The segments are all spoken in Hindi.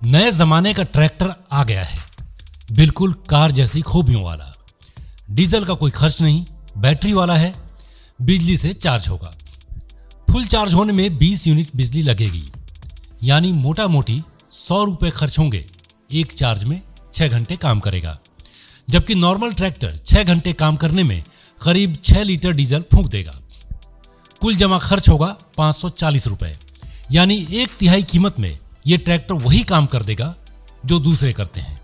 नए जमाने का ट्रैक्टर आ गया है, बिल्कुल कार जैसी खूबियों वाला। डीजल का कोई खर्च नहीं, बैटरी वाला है, बिजली से चार्ज होगा। फुल चार्ज होने में 20 यूनिट बिजली लगेगी, यानी मोटा मोटी 100 रुपए खर्च होंगे। एक चार्ज में 6 घंटे काम करेगा, जबकि नॉर्मल ट्रैक्टर 6 घंटे काम करने में करीब 6 लीटर डीजल फूंक देगा। कुल जमा खर्च होगा 540 रुपए, यानी 1/3 कीमत में यह ट्रैक्टर वही काम कर देगा जो दूसरे करते हैं।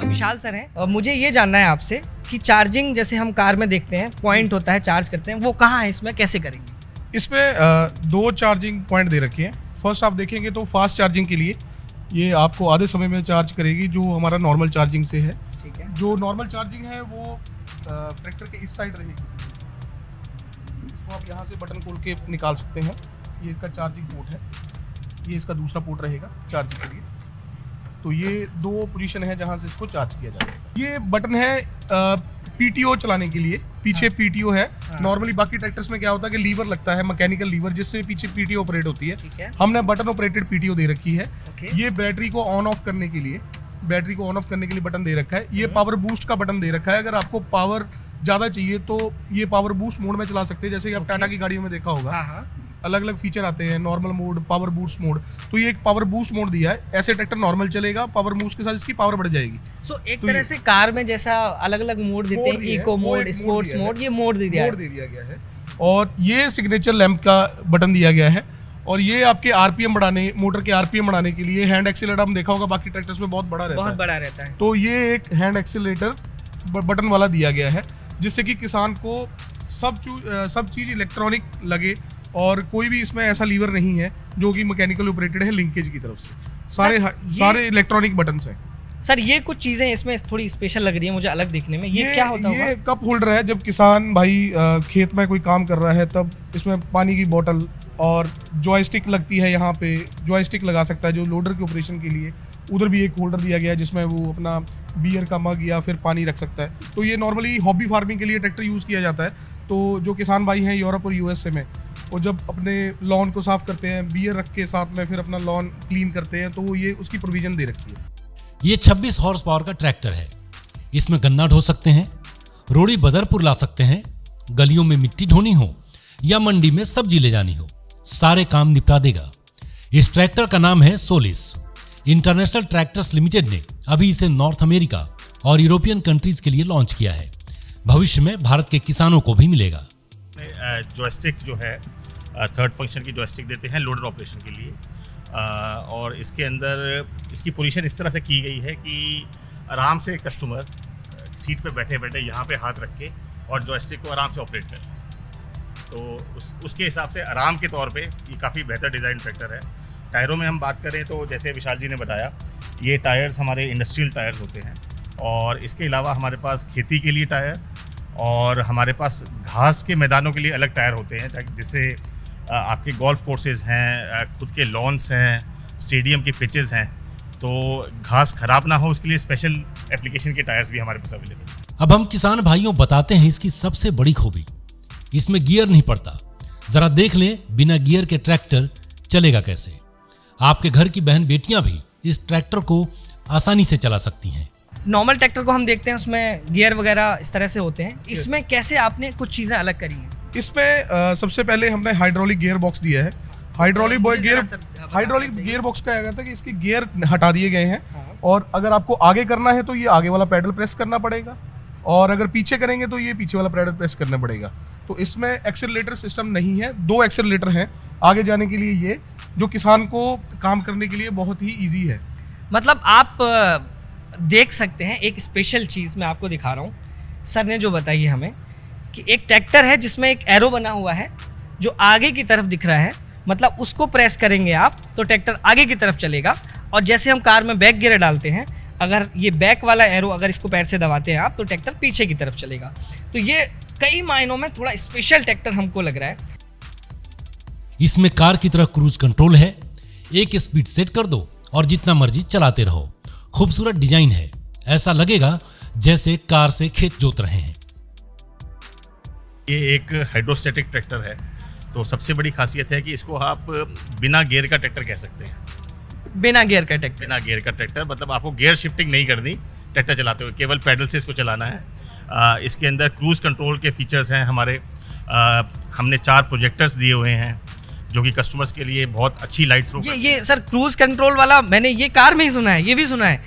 विशाल सर हैं और मुझे ये जानना है आपसे कि चार्जिंग जैसे हम कार में देखते हैं पॉइंट होता है, चार्ज करते हैं, वो कहाँ है, इसमें कैसे करेंगे? इसमें 2 चार्जिंग पॉइंट दे रखे हैं। फर्स्ट आप देखेंगे तो फास्ट चार्जिंग के लिए ये आपको आधे समय में चार्ज करेगी, जो हमारा नॉर्मल चार्जिंग से है। ठीक है। जो नॉर्मल चार्जिंग है वो ट्रैक्टर के इस साइड रहेगी। इसको आप यहाँ से बटन खोल के निकाल सकते हैं। ये इसका चार्जिंग पोर्ट है, ये इसका दूसरा पोर्ट रहेगा चार्जिंग के लिए। तो ये 2 पोजीशन है जहाँ से इसको चार्ज किया जाएगा। ये बटन है पीटीओ चलाने के लिए, पीछे पीटीओ है। नॉर्मली बाकी ट्रैक्टर्स में क्या होता है कि लीवर लगता है, मैकेनिकल लीवर, जिससे पीछे पीटीओ ऑपरेट होती है। हमने बटन ऑपरेटेड पीटीओ दे रखी है। ये बैटरी को ऑन ऑफ करने के लिए, बटन दे रखा है। ये पावर बूस्ट का बटन दे रखा है। अगर आपको पावर ज़्यादा चाहिए तो ये पावर बूस्ट मोड में चला सकते हैं, जैसे कि आप टाटा की गाड़ियों में देखा होगा। अलग अलग फीचर आते हैं, normal mode, power boost mode. तो ये एक पावर बूस्ट मोड दिया है। ऐसे ट्रैक्टर नॉर्मल चलेगा, पावर बूस्ट के साथ इसकी पावर बढ़ जाएगी। एक तरह से कार में जैसा अलग अलग मोड देते हैं, इको मोड, स्पोर्ट्स मोड, ये मोड दे दिया गया है। और ये सिग्नेचर लैंप का बटन दिया गया है। और ये आपके आरपीएम बढ़ाने, मोटर के आरपीएम बढ़ाने के लिए हैंड एक्सीलरेटर, हम देखा होगा बाकी ट्रैक्टर्स में बहुत बड़ा रहता है। तो ये एक हैंड एक्सीलरेटर बटन वाला दिया गया है, जिससे कि किसान को सब चीज इलेक्ट्रॉनिक लगे। और कोई भी इसमें ऐसा लीवर नहीं है जो कि मैकेनिकल ऑपरेटेड है लिंकेज की तरफ से। सारे इलेक्ट्रॉनिक बटन्स हैं। सर ये कुछ चीजें इसमें थोड़ी स्पेशल लग रही है मुझे अलग देखने में। ये क्या होता है? ये कप होल्डर है। जब किसान भाई खेत में कोई काम कर रहा है तब इसमें पानी की बोतल और जॉयस्टिक लगती है। यहाँ पे जॉयस्टिक लगा सकता है जो लोडर के ऑपरेशन के लिए। उधर भी एक होल्डर दिया गया है जिसमें वो अपना बियर का मग या फिर पानी रख सकता है। तो ये नॉर्मली हॉबी फार्मिंग के लिए ट्रैक्टर यूज़ किया जाता है। तो जो किसान भाई हैं यूरोप और यूएसए में, वो जब अपने लॉन को साफ करते हैं, बियर रख के साथ में फिर अपना लॉन क्लीन करते हैं, तो ये उसकी प्रोविजन दे रखी है। ये 26 हॉर्स पावर का ट्रैक्टर है। इसमें गन्ना ढो सकते हैं, रोड़ी बदरपुर ला सकते हैं, गलियों में मिट्टी ढोनी हो या मंडी में सब्जी ले जानी हो, सारे काम निपटा देगा। इस ट्रैक्टर का नाम है सोलिस। इंटरनेशनल ट्रैक्टर्स लिमिटेड ने अभी इसे नॉर्थ अमेरिका और यूरोपियन कंट्रीज के लिए लॉन्च किया है। भविष्य में भारत के किसानों को भी मिलेगा। जॉयस्टिक जो है थर्ड फंक्शन की जॉयस्टिक देते हैं लोडर ऑपरेशन के लिए। और इसके अंदर इसकी पोजीशन इस तरह से की गई है कि आराम से कस्टमर सीट पे बैठे बैठे यहाँ पे हाथ रख के और जॉयस्टिक को आराम से ऑपरेट करे। तो उसके हिसाब से आराम के तौर पे ये काफ़ी बेहतर डिज़ाइन ट्रैक्टर है। टायरों में हम बात करें तो जैसे विशाल जी ने बताया, ये टायर्स हमारे इंडस्ट्रियल टायर्स होते हैं। और इसके अलावा हमारे पास खेती के लिए टायर और हमारे पास घास के मैदानों के लिए अलग टायर होते हैं, जिससे आपके गोल्फ कोर्सेज हैं, खुद के लॉन्स हैं, स्टेडियम के पिचेस हैं, तो घास खराब ना हो उसके लिए स्पेशल एप्लीकेशन के टायर्स भी हमारे पास अवेलेबल हैं। अब हम किसान भाइयों बताते हैं इसकी सबसे बड़ी खूबी। इसमें गियर नहीं पड़ता। जरा देख लें बिना गियर के ट्रैक्टर चलेगा कैसे। आपके घर की बहन बेटियां भी इस ट्रैक्टर को आसानी से चला सकती हैं। नॉर्मल ट्रैक्टर को हम देखते हैं उसमें गियर वगैरह इस तरह से होते हैं, इसमें कैसे आपने कुछ चीजें अलग करी हैं? इसमें सबसे पहले हमने हाइड्रोलिक गियर बॉक्स दिया है। हाइड्रोलिक गियर बॉक्स का क्या था कि इसके गियर हटा दिए गए हैं। और अगर आपको आगे करना है तो ये आगे वाला पैडल प्रेस करना पड़ेगा, और अगर पीछे करेंगे तो ये पीछे वाला पैडल प्रेस करना पड़ेगा। तो इसमें एक्सेलरेटर सिस्टम नहीं है, 2 एक्सेलरेटर हैं आगे जाने के लिए, ये जो किसान को काम करने के लिए बहुत ही ईजी है। मतलब आप देख सकते हैं एक स्पेशल चीज़ मैं आपको दिखा रहा हूँ। सर ने जो बताई है हमें कि एक ट्रैक्टर है जिसमें एक एरो बना हुआ है जो आगे की तरफ दिख रहा है। मतलब उसको प्रेस करेंगे आप तो ट्रैक्टर आगे की तरफ चलेगा। और जैसे हम कार में बैक गियर डालते हैं, अगर ये बैक वाला एरो अगर इसको पैर से दबाते हैं आप तो ट्रैक्टर पीछे की तरफ चलेगा। तो ये कई मायनों में थोड़ा स्पेशल ट्रैक्टर हमको लग रहा है। इसमें कार की तरह क्रूज कंट्रोल है। एक स्पीड सेट कर दो और जितना मर्जी चलाते रहो। खूबसूरत डिजाइन है, ऐसा लगेगा जैसे कार से खेत जोत रहे हैं। ये एक हाइड्रोस्टैटिक ट्रैक्टर है, तो सबसे बड़ी खासियत है कि इसको आप बिना गियर का ट्रैक्टर कह सकते हैं। बिना गियर का ट्रैक्टर। बिना गियर का ट्रैक्टर मतलब आपको गियर शिफ्टिंग नहीं करनी ट्रैक्टर चलाते हुए, केवल पैडल से इसको चलाना है। इसके अंदर क्रूज़ कंट्रोल के फीचर्स हैं हमारे। हमने 4 प्रोजेक्टर्स दिए हुए हैं जो कि कस्टमर्स के लिए बहुत अच्छी लाइट थ्रो। ये सर क्रूज कंट्रोल वाला मैंने ये कार में ही सुना है, ये भी सुना है,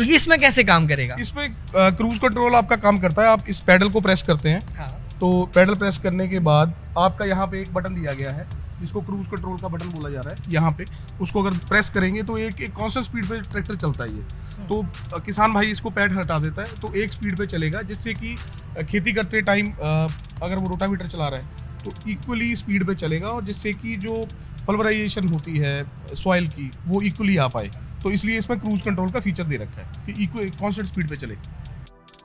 ये इसमें कैसे काम करेगा? इसमें क्रूज कंट्रोल आपका काम करता है। आप इस पैडल को प्रेस करते हैं, हाँ। तो पैडल प्रेस करने के बाद आपका यहाँ पे एक बटन दिया गया है जिसको क्रूज कंट्रोल का बटन बोला जा रहा है। यहाँ पे उसको अगर प्रेस करेंगे तो एक कांस्टेंट स्पीड पे ट्रैक्टर चलता है ये। तो किसान भाई इसको पैड हटा देता है तो एक स्पीड पे चलेगा, जिससे कि खेती करते टाइम अगर वो रोटावीटर चला रहा है तो इक्वली स्पीड पे चलेगा, और जिससे कि जो पल्वराइजेशन होती है सॉइल की वो इक्वली आ पाए। तो इसलिए इसमें क्रूज कंट्रोल का फीचर दे रखा है कि कांस्टेंट स्पीड पे चले।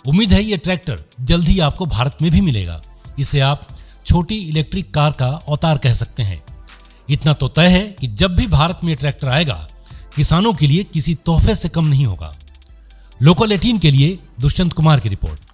उम्मीद है ये ट्रैक्टर जल्द ही आपको भारत में भी मिलेगा। इसे आप छोटी इलेक्ट्रिक कार का अवतार कह सकते हैं। इतना तो तय है कि जब भी भारत में ट्रैक्टर आएगा, किसानों के लिए किसी तोहफे से कम नहीं होगा। लोकल 18 के लिए दुष्यंत कुमार की रिपोर्ट।